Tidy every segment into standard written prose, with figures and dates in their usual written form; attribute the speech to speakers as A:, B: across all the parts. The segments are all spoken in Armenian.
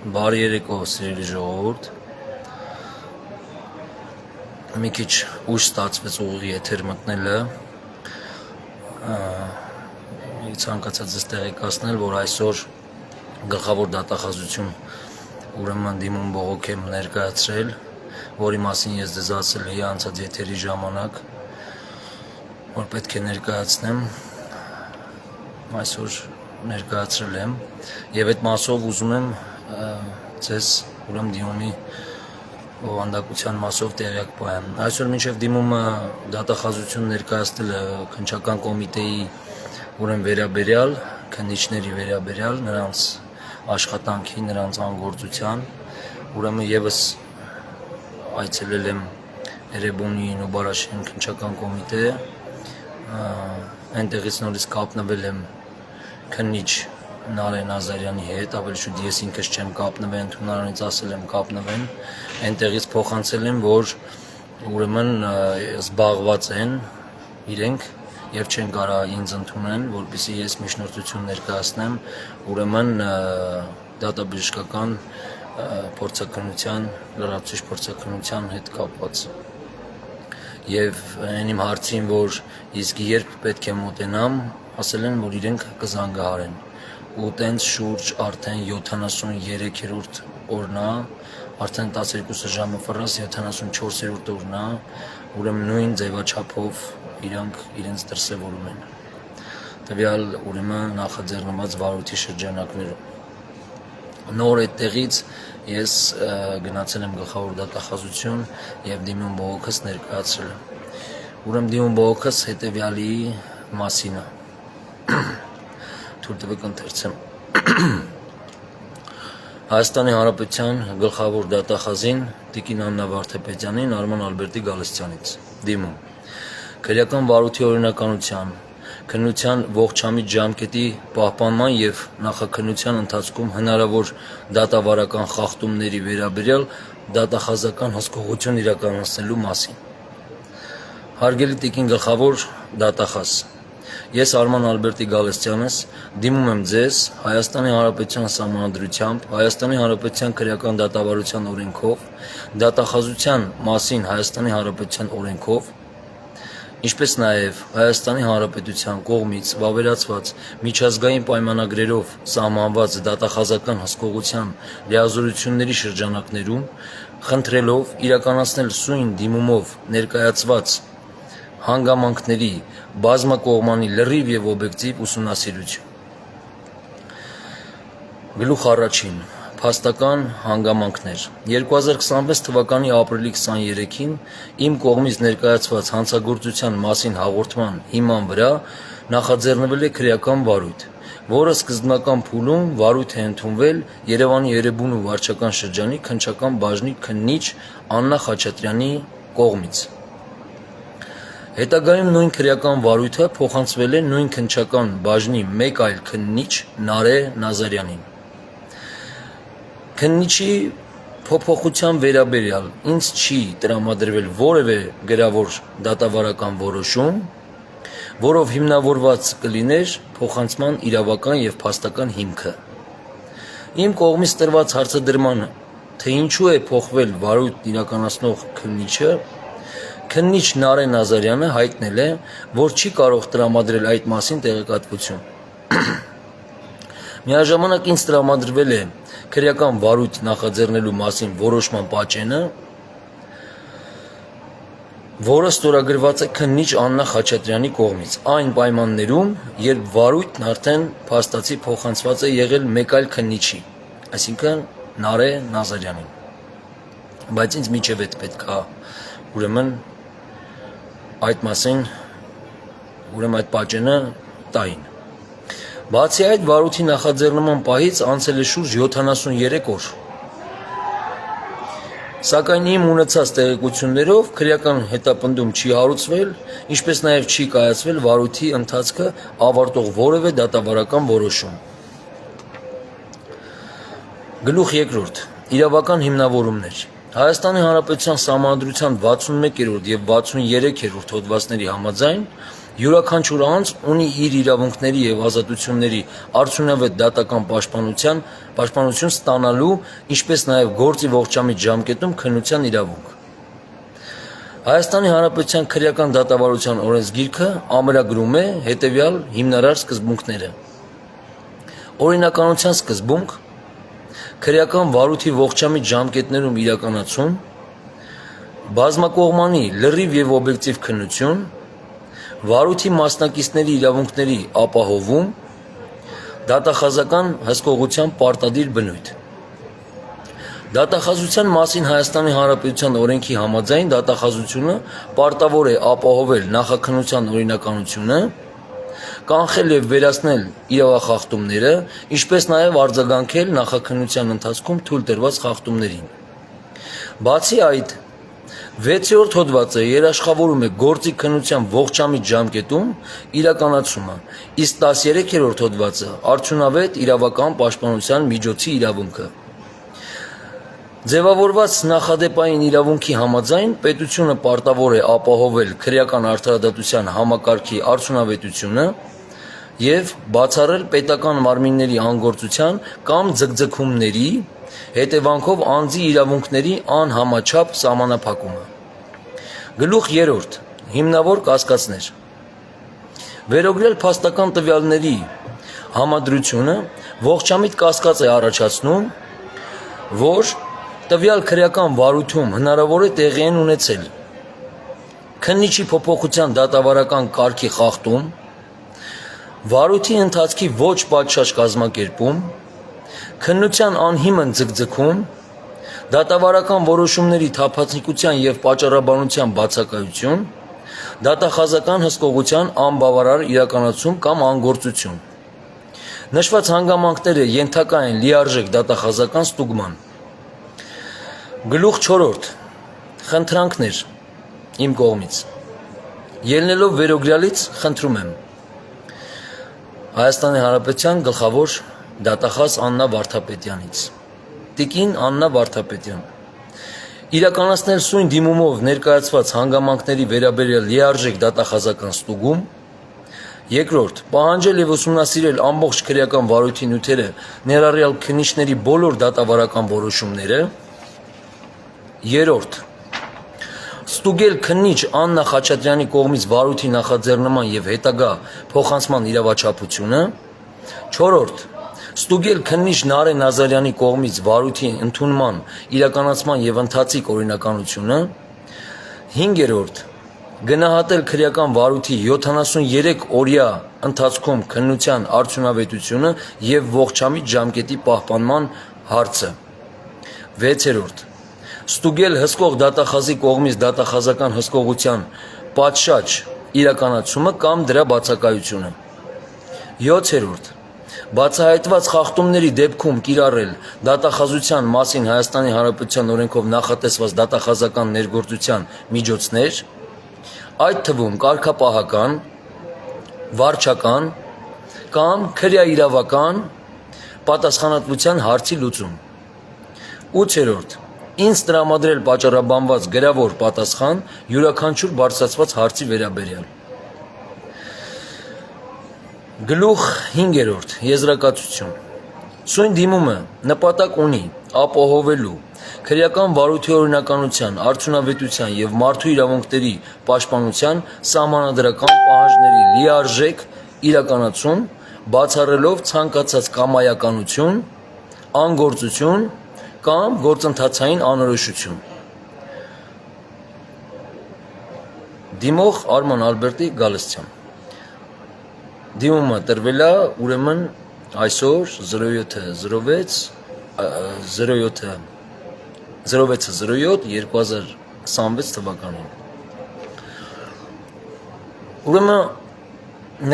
A: Բարի երեկո, սիրելի ժողովուրդ։ Մի քիչ ուշ ստացվեց ուղիղ եթեր մտնելը։ Ցանկացած ես տեղեկացնել, որ այսօր գլխավոր դատախազություն ուրեմն դիմում բողոք եմ ներկայացրել, որի մասին ես ձեզ ասել էի անցած եթերի ժամանակ, որ պետք է ներկայացնեմ, այսօր ներկայացրել եմ եւ այդ մասով ուզում եմ ձեզ ուրեմն դիմումի օվանդակության մասով տեղյակ պահեմ։ Այսօր մինչև դիմումը դատախազություն ներկայացնելը քննչական կոմիտեի ուրեմն վերաբերյալ, քննիչների վերաբերյալ, նրանց աշխատանքի, նրանց անգործության, ուրեմն եւս այցելել եմ Էրեբունի Նոբարաշեն քննչական կոմիտե, այնտեղից նորից կապնվել եմ քննիչ Նարե Նազարյանի հետ, ավելի շուտ ես ինքս չեմ կապնվել, ընդունարանից ասել եմ կապնվեն, այնտեղից փոխանցել եմ, որ ուրեմն զբաղված են իրենք եւ չեն կարող ինձ ընդունեն, որպեսզի ես միջնորդություն ներկայացնեմ, ուրեմն դատաբժշկական փորձաքննության, լրացուցիչ փորձաքննության հետ կապված։ Եվ այն իմ հարցին, որ իսկ երբ պետք է մոտենամ, ասել են, որ իրենք կզանգահարեն։ Ու տենց շուրջ արդեն 73-րդ օրն է, արդեն 12 ժամը ֆռաս 74-րդ օրն է, ուրեմն նույն ձևաչափով իրանք իրենց դրսևորում են։ Տվյալ ուրեմն նախաձեռնված վարույթի շրջանակներում։ Նոր այդտեղից ես գնացել եմ գլխավոր դատախազություն եւ դիմում բողոքս ներկայացրել եմ։ Ուրեմն դիմում բողոքս հետեւյալի մասին է։ Թույլ տվեք ընթերցեմ։ Հայաստանի Հանրապետության գլխավոր դատախազին Տիկին Աննա Վարդապետյանին Արման Ալբերտի Գալստյանից դիմում։ Քրեական վարույթի օրինականության, քննության ողջամիտ ժամկետի պահպանման եւ նախաքննության ընթացքում հնարավոր դատավարական խախտումների վերաբերյալ դատախազական հսկողություն իրականացնելու մասին։ Հարգելի Տիկին գլխավոր դատախազ, ես Արման Ալբերտի Գալստյանս դիմում եմ ձեզ Հայաստանի Հանրապետության Սահմանադրությամբ, Հայաստանի Հանրապետության քրեական դատավարության օրենքով, դատախազության մասին Հայաստանի Հանրապետության օրենքով, ինչպես նաև Հայաստանի Հանրապետության կողմից վավերացված միջազգային պայմանագրերով սահմանված դատախազական հսկողության լիազորությունների շրջանակներում, խնդրելով իրականացնել սույն դիմումով ներկայացված հանգամանքների բազմակողմանի լրիվ եւ օբյեկտիվ ուսումնասիրություն։ Գլուխ առաջին, փաստական հանգամանքներ։ 2026 թվականի ապրիլի 23-ին իմ կողմից ներկայացված հանցագործության մասին հաղորդման հիման վրա նախաձեռնվել է քրեական վարույթ, որը սկզբնական փուլում վարույթ է ընդունվել Երևանի Էրեբունու վարչական շրջանի քննչական բաժնի քննիչ Աննա Խաչատրյանի կողմից։ Հետագայում նույն քրեական վարույթը փոխանցվել է նույն քննչական բաժնի մեկ այլ քննիչ Նարե Նազարյանին։ Քննիչի փոփոխության վերաբերյալ ինձ չի տրամադրվել որևէ գրավոր դատավարական որոշում, որով հիմնավորված կլիներ փոխանցման իրավական եւ փաստական հիմքը։ Իմ կողմից տրված հարցադրմանը, թե ինչու է փոխվել վարույթ իրականացնող քննիչը, քննիչ Նարե Նազարյանը հայտնել է, որ չի կարող տրամադրել այդ մասին տեղեկատվություն։ Միաժամանակ ինձ տրամադրվել է քրեական վարույթ նախաձեռնելու մասին որոշման պատճենը, որը ստորագրված է քննիչ Աննա Խաչատրյանի կողմից, այն պայմաններում, երբ վարույթն արդեն փաստացի փոխանցված է եղել մեկ այլ քննիչի, այսինքն Նարե Նազարյանին։ Բայց ինձ միջև այդ պետք է ուրեմն այդ մասին այդ պատճենը տային։ Բացի այդ, վարույթի նախաձեռնման պահից անցել է շուրջ 73 օր։ Սակայն իմ ունեցած տեղեկություններով քրեական հետապնդում չի հարուցվել, ինչպես նաև չի կայացվել վարույթի ընթացքը ավարտող որևէ դատավարական որոշում։ Գլուխ երկրորդ. իրավական հիմնավորումներ։ Հայաստանի Հանրապետության Սահմանադրության 61-րդ եւ 63-րդ հոդվածների համաձայն Յուրաքանչյուր անձ ունի իր իրավունքների եւ ազատությունների արդյունավետ դատական պաշտպանություն ստանալու, ինչպես նաեւ գործի ողջամիտ ժամկետում քննության իրավունք։ Հայաստանի Հանրապետության քրեական դատավարության օրենսգիրքը ամրագրում է հետևյալ հիմնարար սկզբունքները. օրինականության սկզբունք, քրեական վարույթի ողջամիտ ժամկետներում իրականացում, բազմակողմանի լրիվ եւ օբյեկտիվ քննություն, վարույթի մասնակիցների իրավունքների ապահովում, դատախազական հսկողության պարտադիր բնույթ։ Դատախազության մասին Հայաստանի Հանրապետության օրենքի համաձայն դատախազությունը պարտավոր է ապահովել նախաքննության օրինականությունը, կանխել եւ վերացնել իրավախախտումները, ինչպես նաեւ արձագանքել նախաքննության ընթացքում թույլ տրված խախտումներին։ Բացի այդ, 6-րդ հոդվածը երաշխավորում է գործի քննության ողջամիտ ժամկետում իրականացումը, իսկ 13-րդ հոդվածը արդյունավետ իրավական պաշտպանության միջոցի իրավունքը։ Ձևավորված նախադեպային իրավունքի համաձայն պետությունը պարտավոր է ապահովել քրեական արդարադատության համակարգի արդյունավետությունը եւ բացառել պետական մարմինների անգործության կամ ձգձգումների հետևանքով անձի իրավունքների անհամաչափ սահմանափակումը։ Գլուխ 3. Հիմնավոր կասկածներ։ Վերօգնել փաստական տվյալների համադրությունը ողջամիտ կասկած է առաջացնում, որ տվյալ քրեական վարույթում հնարավոր է տեղի են ունեցել քննիչի փոփոխության դատավարական կարգի խախտում, վարույթի ընթացքի ոչ պատշաճ կազմակերպում, քննության անհիմն ձգձգում, դատավարական որոշումների թափանցիկության եւ պատճառաբանության բացակայություն, դատախազական հսկողության անբավարար իրականացում կամ անգործություն։ Նշված հանգամանքները ենթակա են լիարժեք դատախազական ստուգման։ Գլուխ 4. Խնդրանքներ իմ կողմից։ Ելնելով վերօգրյալից խնդրում եմ Հայաստանի Հանրապետության գլխավոր դատախազ Աննա Վարդապետյանից։ Տիկին Աննա Վարդապետյան, իրականացնել սույն դիմումով ներկայացված հանգամանքների վերաբերյալ լիարժեք դատախազական ստուգում։ Երկրորդ, պահանջել եւ ուսումնասիրել ամբողջ քրեական վարույթի նյութերը, ներառյալ քննիչների բոլոր դատավարական որոշումները։ Երրորդ, ստուգել քննիչ Աննա Խաչատրյանի կողմից վարույթի նախաձեռնման եւ հետագա փոխանցման իրավաչափությունը։ Չորրորդ, ստուգել քննիչ Նարեն Նազարյանի կողմից վարույթի ընդունման, իրականացման եւ ընթացիկ օրինականությունը։ 5-րդ, գնահատել քրեական վարույթի 73 օրյա ընթացքում քննության արդյունավետությունը եւ ողջամիտ ժամկետի պահպանման հարցը։ 6-րդ, ստուգել հսկող դատախազի կողմից դատախազական հսկողության պատշաճ իրականացումը կամ դրա բացակայությունը։ 7-րդ, բացահայտված խախտումների դեպքում կիրառել դատախազության մասին Հայաստանի Հանրապետության օրենքով նախատեսված դատախազական ներգործության միջոցներ, այդ թվում կարգապահական, վարչական կամ քրեաիրավական պատասխանատվության հարցի լուծում։ 8-րդ, ինձ տրամադրել պատճառաբանված գրավոր պատասխան յուրաքանչյուր բարձրացված հարցի վերաբերյալ։ Գլուխ 5. Եզրակացություն։ Սույն դիմումը նպատակ ունի ապահովելու քրեական վարույթի օրինականության, արդյունավետության եւ մարդու իրավունքների պաշտպանության սահմանադրական պահանջների լիարժեք իրականացում, բացառելով ցանկացած կամայականություն, անգործություն կամ գործընթացային անորոշություն։ Դիմող Արման Ալբերտի Գալստյան։ Դիմումը տրվել է ուրեմն այսօր 0607-2026 թվականին։ Ուրեմն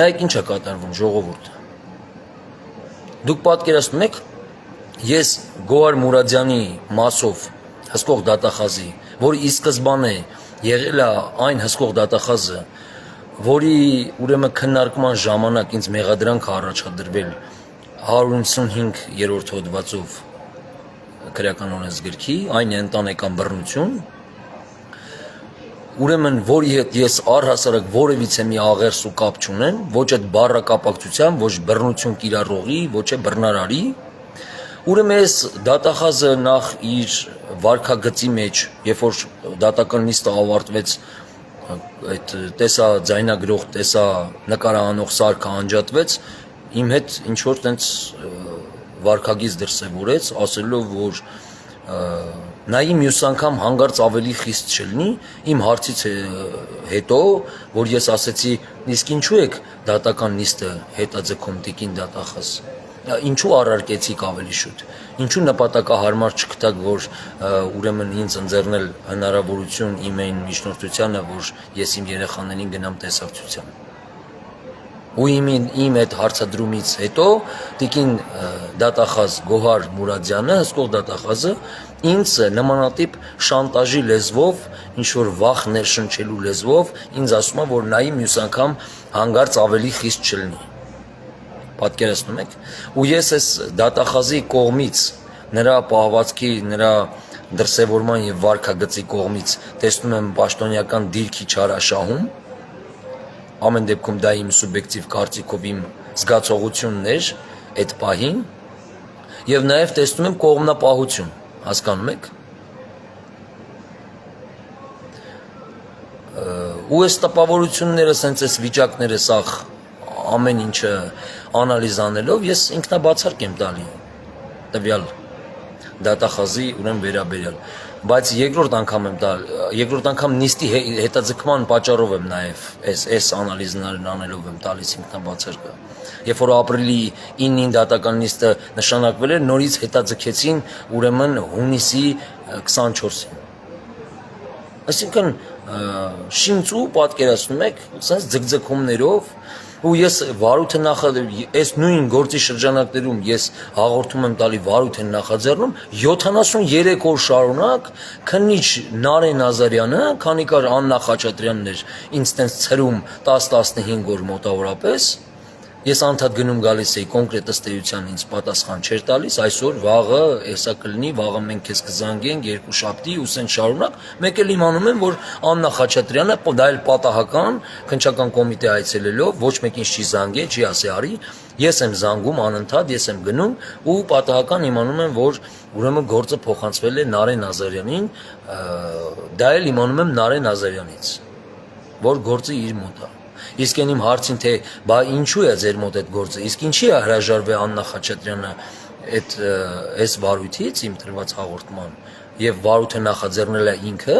A: նայեք ինչ է կատարվում ժողովուրդ։ Դուք պատկերացնում եք, ես Գոհար Մուրադյանի մասով հսկող դատախազի, որի ի սկզբանե եղել է այն հսկող դատախազը, որի ուրեմն քննարկման ժամանակ ինձ մեղադրանք առաջադրվել 155-րդ հոդվածով քրեական օրենսգրքի, այն է ընտանեկան բռնություն, ուրեմն որի հետ ես առհասարակ որևիցե մի աղերս ու կապ չունեմ, ոչ այդ բառակապակցության, ոչ բռնություն կիրառողի, ոչ է բռնարարի, ուրեմն այս դատախազը նախ իր վարքագծի մեջ, երբ որ դատական նիստը ավարտվեց, այդ տեսա ձայնագրող, տեսա նկարահանող սարքը անջատվեց, իմ հետ ինչ որ տենց վարքագիծ դրսևորեց, ասելով որ նայի մյուս անգամ հանգարց ավելի խիստ չլինի իմ հարցից հետո, որ ես ասեցի, իսկ ինչու եք դատական նիստը հետաձգում տիկին դատախազ, ինչու առարկեցիք ավելի շուտ, ինչու նպատակահարմար չգտաք, որ ուրեմն ինձ ընձեռնել հնարավորություն իմ այն միջնորդությանը, որ ես իմ երեխաներին գնամ տեսակցության։ Ու իմ այդ հարցադրումից հետո տիկին դատախազ Գոհար Մուրադյանը, հսկող դատախազը, ինձ նմանատիպ շանտաժի լեզվով, ինչ-որ վախ ներշնչելու լեզվով, ինձ ասում է, որ նայի մյուս անգամ հանգարց ավելի խիստ չլինի։ Պատկերացնում եք։ Ու ես այս դատախազի կողմից, նրա պահվածքի, նրա դրսևորման եւ վարքագծի կողմից տեսնում եմ պաշտոնյական դիրքի չարաշահում, ամեն դեպքում դա իմ սուբյեկտիվ կարծիքով իմ զգացողությունն էր այդ պահին եւ նաեւ տեսնում եմ կողմնապահություն, հասկանում եք։ Ու այս տպավորությունները, սենց այս վիճակները, սաղ ամեն ինչը անալիզ անելով ես ինքնաբացարկ եմ տալի տվյալ դատախազի ուրեմն վերաբերյալ, բայց երկրորդ անգամ նիստի հետաձգման պատճառով եմ նաև այս անալիզներն անելով եմ տալիս ինքնաբացարկը։ Երբ որ ապրիլի 9-ին դատական նիստը նշանակվել էր, նորից հետաձգեցին ուրեմն հունիսի 24-ին։ Այսինքն շինծու պատկերացնում եք, sense ձգձգումներով, ու ես Վարութը այս նույն գործի շրջանակներում ես հաղորդում եմ տալի Վարութ են նախաձեռնում 73 օր շարունակ քննիչ Նարեն Ազարյանը, քանի կար Աննա Խաչատրյանն էր ինձ տենց ցրում 10-15 օր մոտավորապես, ես անդադ գնում գալիս էի կոնկրետ ըստեյության ինձ պատասխան չէր տալիս, այսօր վաղը հեսա կլինի, վաղը մենք քեզ կզանգենք երկու շաբթի ու սեն շարունակ, մեկ էլ իմանում եմ, որ Աննա Խաչատրյանը դա էլ պատահական քննչական կոմիտե այցելելով ոչ մեկին չի զանգել, չի ասի արի, ես եմ զանգում անընդհատ, ես եմ գնում ու պատահական իմանում եմ, որ ուրեմն գործը փոխանցվել է Նարեն Ազարյանին, դա էլ իմանում եմ Նարեն Ազարյանից, որ գործը իր մոտ է։ Իսկ այն իմ հարցին թե բա ինչու է ձեր մոտ այդ գործը, իսկ ինչի է հրաժարվել Աննա Խաչատրյանը այս Վարույթից իմ տրված հաղորդման եւ Վարույթը նախաձեռնել է ինքը,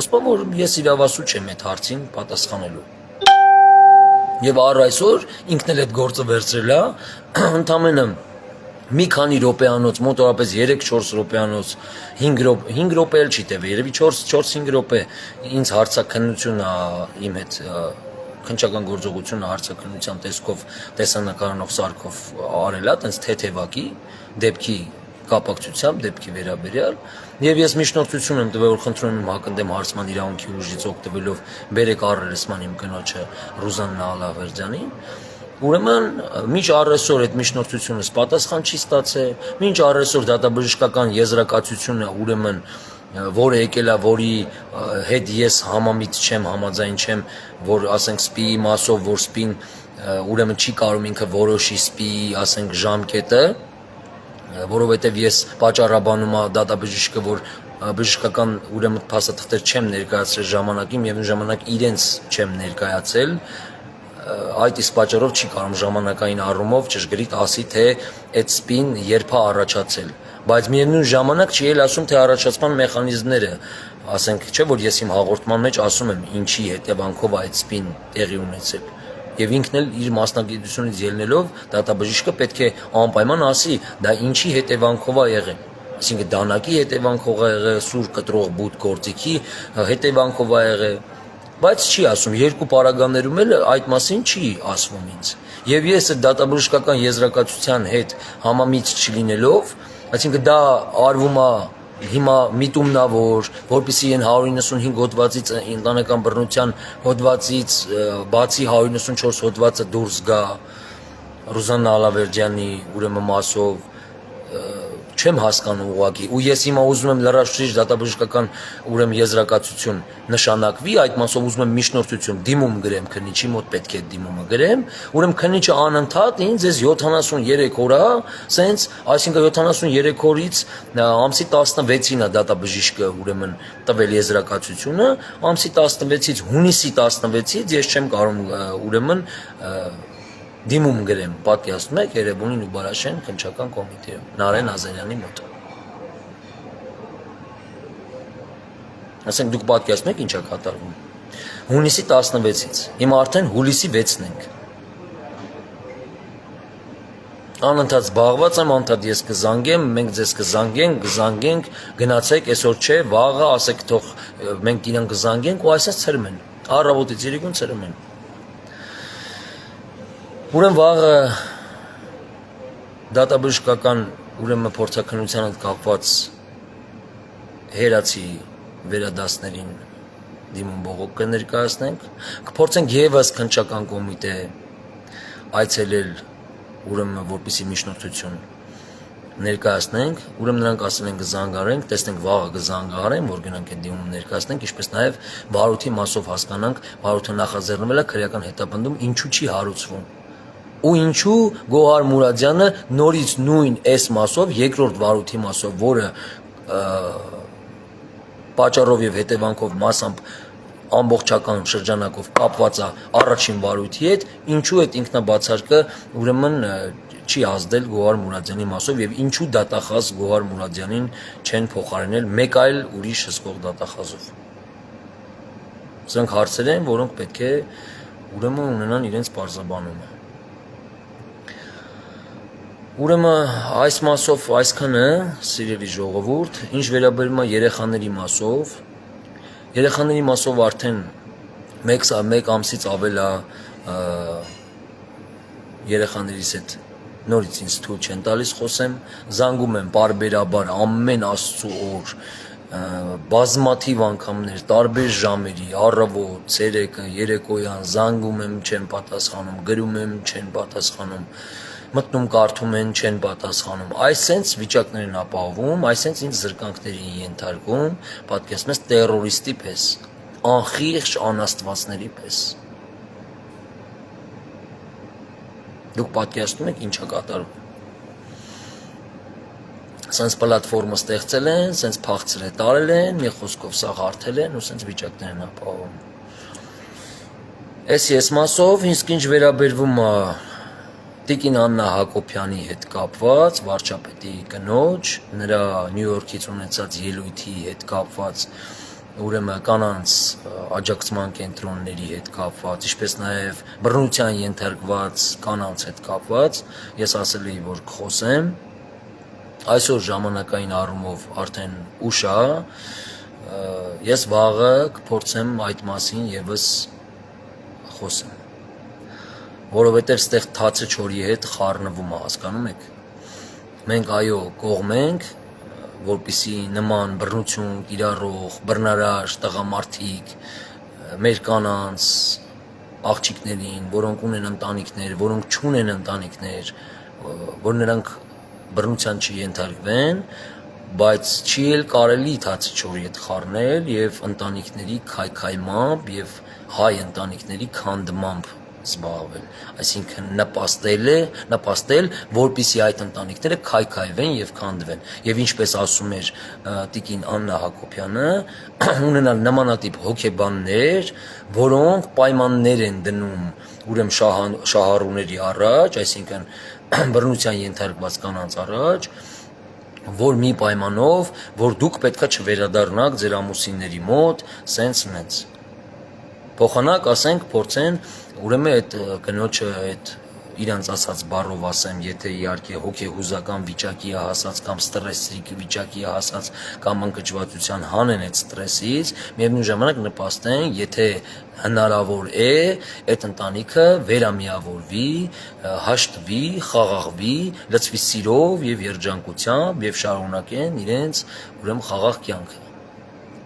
A: ասում եմ որ ես իրավասու չեմ այդ հարցին պատասխանելու։ Եվ առ այսօր ինքն էլ այդ գործը վերցրել է, ընդամենը մի քանի րոպեանոց, մոտավորապես 3-4 րոպեանոց, 5 րոպե էլ չի տևի, երևի 4-5 րոպե ինձ հարցաքննությունը իմ հետ քննչական գործողությունը հարցաքննության տեսքով տեսանկարող սարքով արել է, տենց թեթևակի, դեպքի կապակցությամբ, դեպքի վերաբերյալ, եւ ես միջնորդություն եմ տվել, որ խնդրում եմ հակընդդեմ հարցման իրավունքի ուժից օգտվելով բերեք առերեսման իմ կնոջը Ռուզաննա Ալավերդյանին, ուրեմն մինչ առեսօր այդ միջնորդությունս պատասխան չի ստացել, մինչ առեսօր դատաբժշկական եզրակացությունը ուրեմն որը եկել է, որի հետ ես համամիտ չեմ, համաձայն չեմ, որ ասենք սպիի մասով, որ սպին ուրեմն չի կարող ինքը որոշի սպիի, ասենք ժամկետը, որովհետև ես պատճառաբանում եմ դատաբժիշկը, որ բժշկական ուրեմն փաստաթղթեր չեմ ներկայացրել ժամանակին եւ ժամանակ իրենց չեմ ներկայացել, այդ իսկ պատճառով չի կարող ժամանակային առումով ճշգրիտ ասի, թե այդ սպին երբ է առաջացել, բայց միևնույն ժամանակ չի էլ ասում, թե առաջացման մեխանիզմները, ասենք չէ, որ ես իմ հաղորդման մեջ ասում եմ ինչի հետևանքով այդ սպին տեղի ունեցել, եւ ինքն էլ իր մասնագիտությունից ելնելով դատաբժիշկը պետք է անպայման ասի, դա ինչի հետևանքով է եղել, այսինքն դանակի հետևանքով է եղել, սուր կտրող բութ գործիքի հետևանքով է եղել, բայց չի ասում, երկու պարագաներում էլ այդ մասին չի ասվում ինձ, եւ ես այդ դատաբժշկական եզրակացության հետ համամիտ չլինելով, այսինքն դա արվում է հիմա միտումնավոր, որպեսզի այն 195 հոդվածից ընտանեկան բռնության հոդվածից բացի 194 հոդվածը դուրս գա Ռուզաննա Ալավերդյանի ուրեմն մասով, չեմ հասկանում ուղղակի ու ես հիմա ուզում եմ լրացուցիչ դատաբժշկական ուրեմն եզրակացություն նշանակվի այդ մասով ուզում եմ միջնորդություն դիմում գրեմ քննիչի մոտ պետք է դիմումը գրեմ ուրեմն քննիչը անընդհատ ինձ ես 73 օր է սենց այսինքն 73 օրից ամսի 16-ին է դատաբժիշկը ուրեմն տվել եզրակացությունը ամսի 16-ից հունիսի 16-ից ես չեմ կարող ուրեմն դիմում գրեմ պատկերացնում եք Երևանի Նուբարաշեն քննչական կոմիտեում Նարեն Ազարյանի մոտ ասենք դուք պատկերացնում եք ինչ է կատարվում հունիսի 16-ից հիմա արդեն հուլիսի 6-ն ենք անընդհատ զբաղված եմ անընդհատ ես կզանգեմ մենք ձեզ կզանգենք գնացեք այսօր չէ վաղը ասեք թող մենք իրան կզանգենք ու այսպես ցրում են առավոտից երեկոն ցրում են ուրեմն վաղը դատաբժշկական ուրեմն փորձաքննության հետ կապված հերացի վերադասներին դիմում բողոք կներկայացնենք կփորձենք եւս քննչական կոմիտե այցելել ուրեմն որպեսի միջնորդություն ներկայացնենք ուրեմն նրանք ասել են կզանգարենք տեսնենք վաղը կզանգարեն որ գնանք այդ դիմում ներկայացնենք ինչպես նաեւ Վարույթի մասով հասկանանք Վարույթը նախաձեռնվել է քրեական հետապնդում ինչու չի հարուցվում ու ինչու Գոհար Մուրադյանը նորից նույն այս մասով երկրորդ Վարույթի մասով որը պատճառով եւ հետևանքով մասամբ ամբողջական շրջանակով կապված է առաջին Վարույթի հետ ինչու այդ ինքնաբացարկը ուրեմն չի ազդել Գոհար Մուրադյանի մասով եւ ինչու դատախազ Գոհար Մուրադյանին չեն փոխարինել մեկ այլ ուրիշ հսկող դատախազով սրանք հարցեր են որոնք պետք է ուրեմն ունենան իրենց պարզաբանումը ուրեմն այս մասով այսքանը սիրելի ժողովուրդ ինչ վերաբերում է երեխաների մասով արդեն մեկ ամսից ավել է երեխաներիս հետ նորից ինձ թույլ չեն տալիս խոսեմ զանգում եմ բարբերաբար ամեն աստծու օր բազմաթիվ անգամներ տարբեր ժամերի առավոտ ցերեկը երեկոյան զանգում եմ չեն պատասխանում գրում եմ չեն պատասխանում մտնում կարդում են չեն պատասխանում այսենց վիճակներ են ապահովում այսենց ինձ զրկանքների ենթարկում պատկերացնես տերորիստի պես անխիղճ անաստվածների պես դուք պատկերացնում եք ինչ է կատարվում սենց պլատֆորմը ստեղծել են սենց փախցրե տարել են մի խոսքով սա հարթել են ու սենց վիճակներ են ապահովում ես մասով իսկ ինչ վերաբերվում է Տիկին Աննա Հակոբյանի հետ կապված վարչապետի կնոջ նրա Նյու Յորքից ունեցած ելույթի հետ կապված ուրեմն կանանց աջակցման կենտրոնների հետ կապված ինչպես նաև բռնության ենթարկված կանանց հետ կապված ես ասել էի որ կխոսեմ այսօր ժամանակային առումով արդեն ուշ է ես վաղը կփորձեմ այդ մասին եւս խոսեմ որովհետև ստեղ թացը չորի հետ խառնվում է հասկանում եք մենք այո կողմ ենք որպիսի նման բռնություն կիրառող բռնարար տղամարդիկ մեր կանանց աղջիկներին որոնք ունեն ընտանիքներ որոնք չունեն ընտանիքներ որ նրանք բռնության չենթարկվեն բայց չի էլ կարելի թացը չորի հետ խառնել եւ ընտանիքների քայքայմամբ եւ հայ ընտանիքների քանդմամբ զբաղվել այսինքն նպաստել որպիսի այդ ընտանիքները քայքայվեն եւ քանդվեն եւ ինչպես ասում էր տիկին Աննա Հակոբյանը ունենալ նմանատիպ հոգեբաններ որոնք պայմաններ են դնում ուրեմն շահառուների առաջ այսինքն բռնության ենթարկված կանանց առաջ որ մի պայմանով որ դուք պետքա չվերադառնաք ձեր ամուսինների մոտ սենց փոխանակ ասենք փորձեն ուրեմն այդ կնոջը այդ իրանց ասած բառով ասեմ եթե իհարկե հոգեհուզական վիճակի է հասած կամ ստրեսիկ վիճակի է հասած կամ ընկճվածության հանեն այդ ստրեսից միևնույն ժամանակ նպաստեն եթե հնարավոր է այդ ընտանիքը վերամիավորվի հաշտվի խաղաղվի լցվի սիրով եւ երջանկությամբ եւ շարունակեն իրենց ուրեմն խաղաղ կյանքը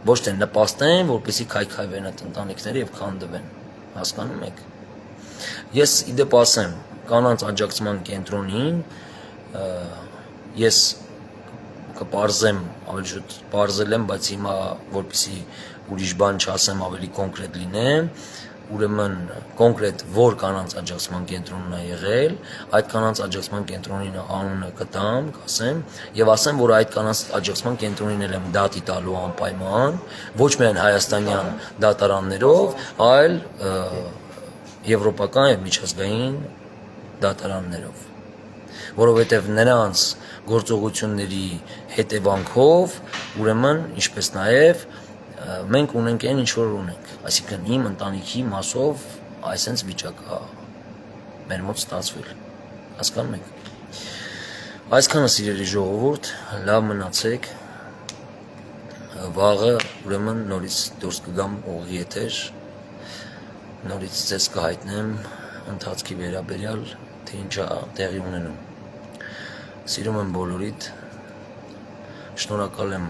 A: ոչ թե նպաստեն որպեսզի քայքայվեն այդ ընտանիքները եւ քանդվեն հասկանում եք ես իդեպ ասեմ կանանց աջակցման կենտրոնին ես կպարզեմ, ավելի շուտ պարզել եմ, բայց հիմա որպեսզի ուրիշ բան չասեմ, ավելի կոնկրետ լինեմ, ուրեմն կոնկրետ որ կանանց աջակցման կենտրոնն է եղել, այդ կանանց աջակցման կենտրոնի անունը կտամ, կասեմ, եւ ասեմ, որ այդ կանանց աջակցման կենտրոնին եմ դատի տալու անպայման, ոչ միայն հայաստանյան դատարաններով, այլ եվրոպական եւ միջազգային դատարաններով, որովհետեւ նրանց գործողությունների հետևանքով, ուրեմն, ինչպես նաեւ մենք ունենք այն ինչ որ ունենք, այսինքն իմ ընտանիքի մասով այսպես վիճակ է մեր մոտ ստացվել, հասկանում եք։ Այսքանը սիրելի ժողովուրդ, լավ մնացեք, վաղը ուրեմն նորից դուրս կգամ ուղիղ եթեր, նորից ձեզ կհայտնեմ ընթացքի վերաբերյալ, թե ինչ է տեղի ունենում։ Սիրում եմ բոլորիդ, շնորհակալ եմ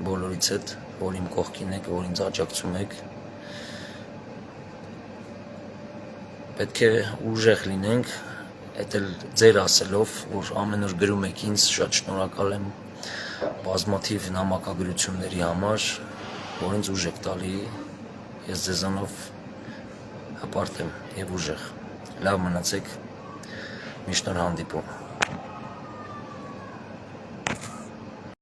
A: բոլորից հետ, որ իմ կողքին եք, որ ինձ աջակցում եք։ Պետք է ուժեղ լինենք, այդ էլ ձեր ասելով, որ ամեն օր գրում եք ինձ, շատ շնորհակալ եմ բազմաթիվ նամակագրությունների համար, որ ինձ ուժ եք տալի, ես ձեզանով հպարտ եմ եւ ուժեղ։ Լավ մնացեք, միշտ նոր հանդիպում։